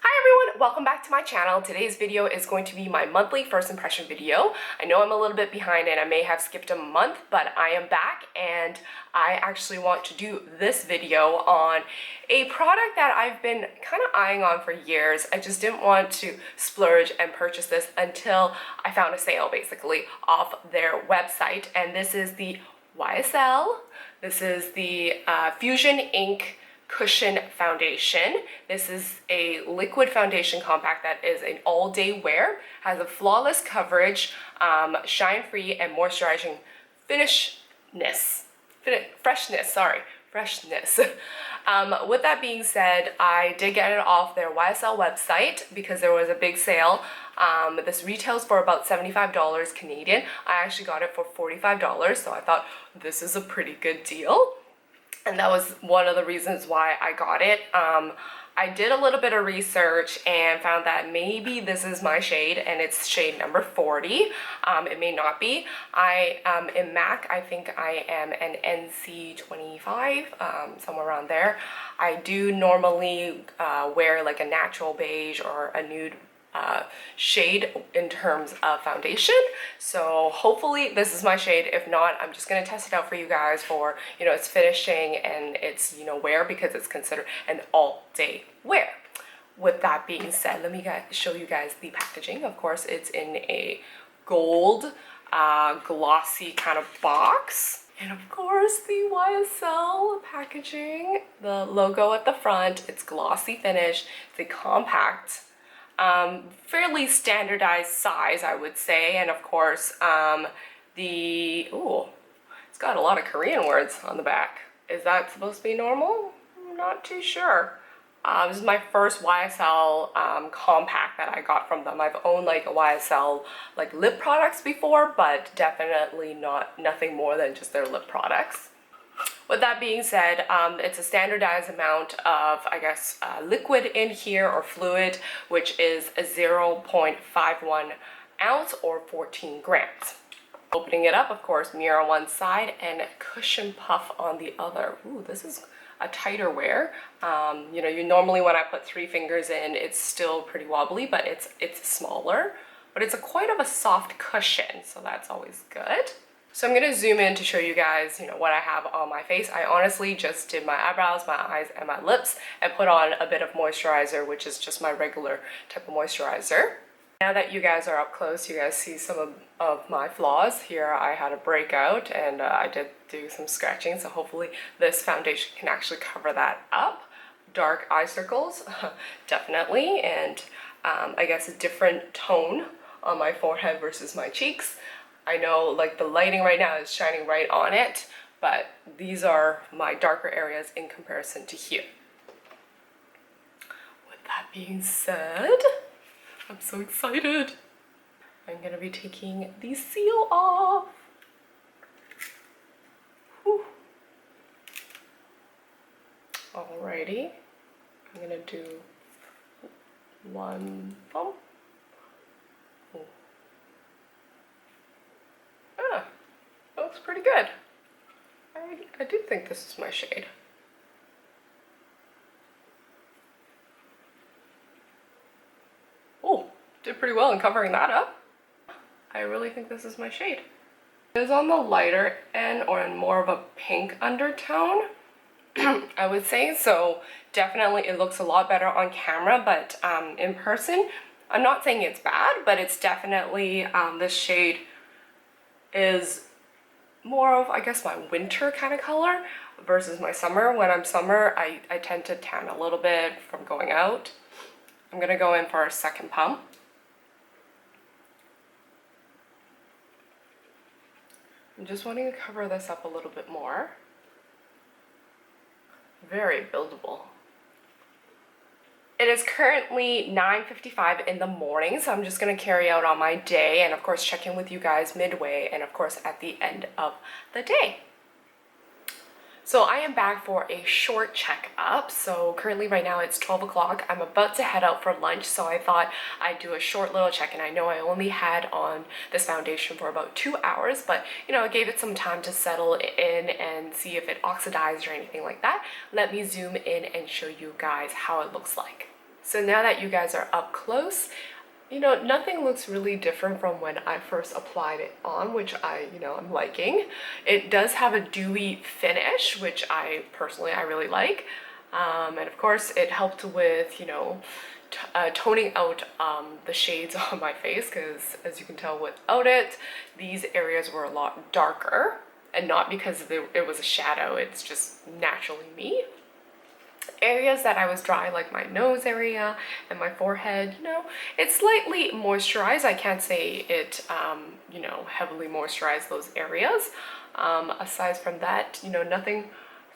Hi everyone, welcome back to my channel. Today's video is going to be my monthly first impression video. I know I'm a little bit behind and I may have skipped a month, but I am back and I actually want to do this video on a product that I've been kind of eyeing on for years. I just didn't want to splurge and purchase this until I found a sale basically off their website, and this is the YSL. This is the Fusion Ink Cushion Foundation. This is a liquid foundation compact that is an all-day wear, has a flawless coverage, shine-free and moisturizing freshness. With that being said, I did get it off their YSL website because there was a big sale. This retails for about $75 Canadian. I actually got it for $45, so I thought this is a pretty good deal. And that was one of the reasons why I got it. I did a little bit of research and found that maybe this is my shade, and it's shade number 40. It may not be. In MAC, I think I am an NC25, somewhere around there. I do normally wear like a natural beige or a nude shade in terms of foundation, so hopefully this is my shade. If not, I'm just gonna test it out for you guys for, you know, its finishing and its, you know, wear, because it's considered an all-day wear. With that being said, let me show you guys the packaging. Of course, it's in a gold glossy kind of box, and of course the YSL packaging, the logo at the front. It's glossy finish. It's a compact, fairly standardized size, I would say. And of course, it's got a lot of Korean words on the back. Is that supposed to be normal? I'm not too sure. This is my first YSL compact that I got from them. I've owned like a YSL like lip products before, but definitely nothing more than just their lip products. With that being said, it's a standardized amount of, I guess, liquid in here, or fluid, which is a 0.51 ounce or 14 grams. Opening it up, of course, mirror on one side and cushion puff on the other. Ooh, this is a tighter wear. You know, normally when I put 3 fingers in, it's still pretty wobbly, but it's smaller. But it's quite of a soft cushion, so that's always good. So I'm gonna zoom in to show you guys, you know, what I have on my face. I honestly just did my eyebrows, my eyes, and my lips, and put on a bit of moisturizer, which is just my regular type of moisturizer. Now that you guys are up close, you guys see some of my flaws. Here I had a breakout, and I did do some scratching, so hopefully this foundation can actually cover that up. Dark eye circles, definitely, and I guess a different tone on my forehead versus my cheeks. I know like the lighting right now is shining right on it, but these are my darker areas in comparison to here. With that being said, I'm so excited. I'm gonna be taking the seal off. Whew. Alrighty, I'm gonna do one bump. Looks pretty good. I do think this is my shade. Oh, did pretty well in covering that up. I really think this is my shade. It is on the lighter end, or in more of a pink undertone, I would say. So definitely it looks a lot better on camera, but in person, I'm not saying it's bad, but it's definitely, this shade is more of, I guess, my winter kind of color versus my summer. When I'm summer, I tend to tan a little bit from going out. I'm gonna go in for a second pump. I'm just wanting to cover this up a little bit more. Very buildable. It is currently 9:55 in the morning, so I'm just gonna carry out on my day and of course check in with you guys midway and of course at the end of the day. So I am back for a short checkup. So currently right now it's 12 o'clock. I'm about to head out for lunch, so I thought I'd do a short little check-in. I know I only had on this foundation for about 2 hours, but you know, I gave it some time to settle in and see if it oxidized or anything like that. Let me zoom in and show you guys how it looks like. So now that you guys are up close, you know, nothing looks really different from when I first applied it on, which I'm liking. It does have a dewy finish, which I personally, I really like. And of course it helped with, toning out the shades on my face, because as you can tell without it, these areas were a lot darker, and not because it was a shadow, it's just naturally me. Areas that I was dry, like my nose area and my forehead, it's slightly moisturized. I can't say it, heavily moisturized those areas. Aside from that, nothing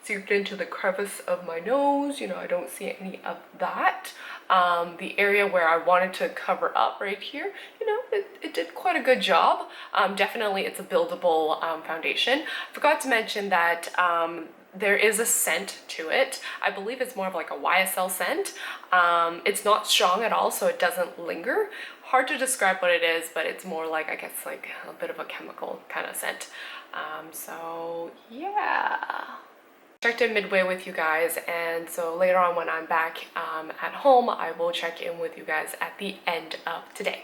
seeped into the crevice of my nose. I don't see any of that. The area where I wanted to cover up right here, it did quite a good job. Definitely it's a buildable foundation. Forgot to mention that there is a scent to it. I believe it's more of like a YSL scent. It's not strong at all, so it doesn't linger. Hard to describe what it is, but it's more like, I guess, like a bit of a chemical kind of scent. So yeah. Checked in midway with you guys, and so later on when I'm back at home, I will check in with you guys at the end of today.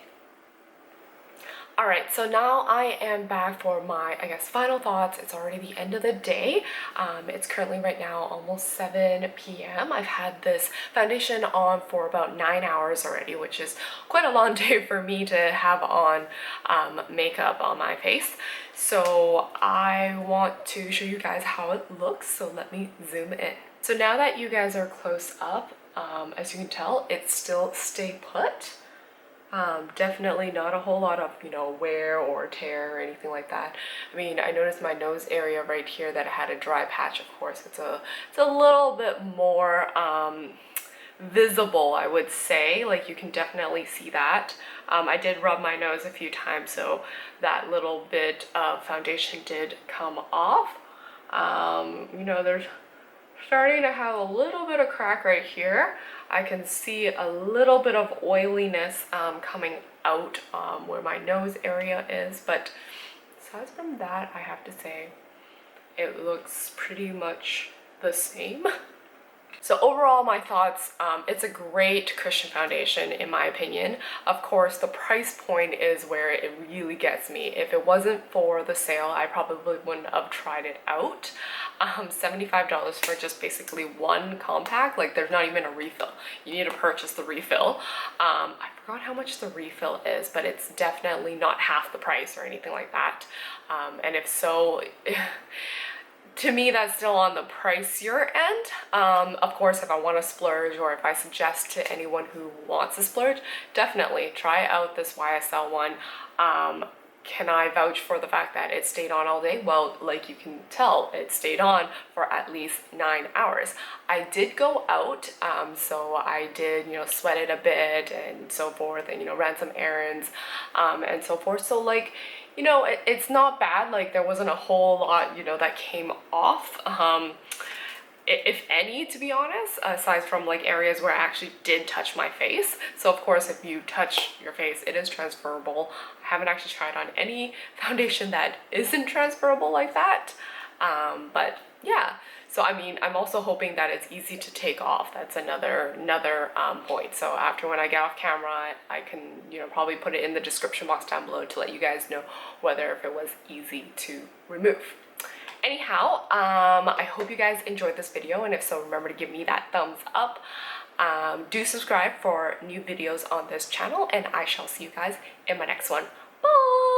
Alright, so now I am back for my, I guess, final thoughts. It's already the end of the day. It's currently right now almost 7 p.m. I've had this foundation on for about 9 hours already, which is quite a long day for me to have on makeup on my face. So I want to show you guys how it looks, so let me zoom in. So now that you guys are close up, as you can tell, it's still stay put. Definitely not a whole lot of, wear or tear or anything like that. I mean, I noticed my nose area right here that it had a dry patch. Of course, it's a little bit more visible, I would say. Like, you can definitely see that. I did rub my nose a few times, so that little bit of foundation did come off. There's starting to have a little bit of crack right here. I can see a little bit of oiliness coming out where my nose area is, but aside from that, I have to say it looks pretty much the same. So overall, my thoughts, it's a great cushion foundation in my opinion. Of course, the price point is where it really gets me. If it wasn't for the sale, I probably wouldn't have tried it out. $75 for just basically one compact, like there's not even a refill. You need to purchase the refill. I forgot how much the refill is, but it's definitely not half the price or anything like that. And if so, to me, that's still on the pricier end. Of course, if I want to splurge, or if I suggest to anyone who wants to splurge, definitely try out this YSL one. Can I vouch for the fact that it stayed on all day? Well, like you can tell, it stayed on for at least 9 hours. I did go out, so I did, sweat it a bit and so forth, and, ran some errands, and so forth. So like, it's not bad. Like, there wasn't a whole lot, that came off. If any, to be honest, aside from like areas where I actually did touch my face. So of course, if you touch your face, it is transferable. I haven't actually tried on any foundation that isn't transferable like that. But yeah, so I mean, I'm also hoping that it's easy to take off. That's another point. So after when I get off camera, I can, probably put it in the description box down below to let you guys know whether if it was easy to remove. Anyhow, I hope you guys enjoyed this video, and if so, remember to give me that thumbs up. Do subscribe for new videos on this channel, and I shall see you guys in my next one. Bye!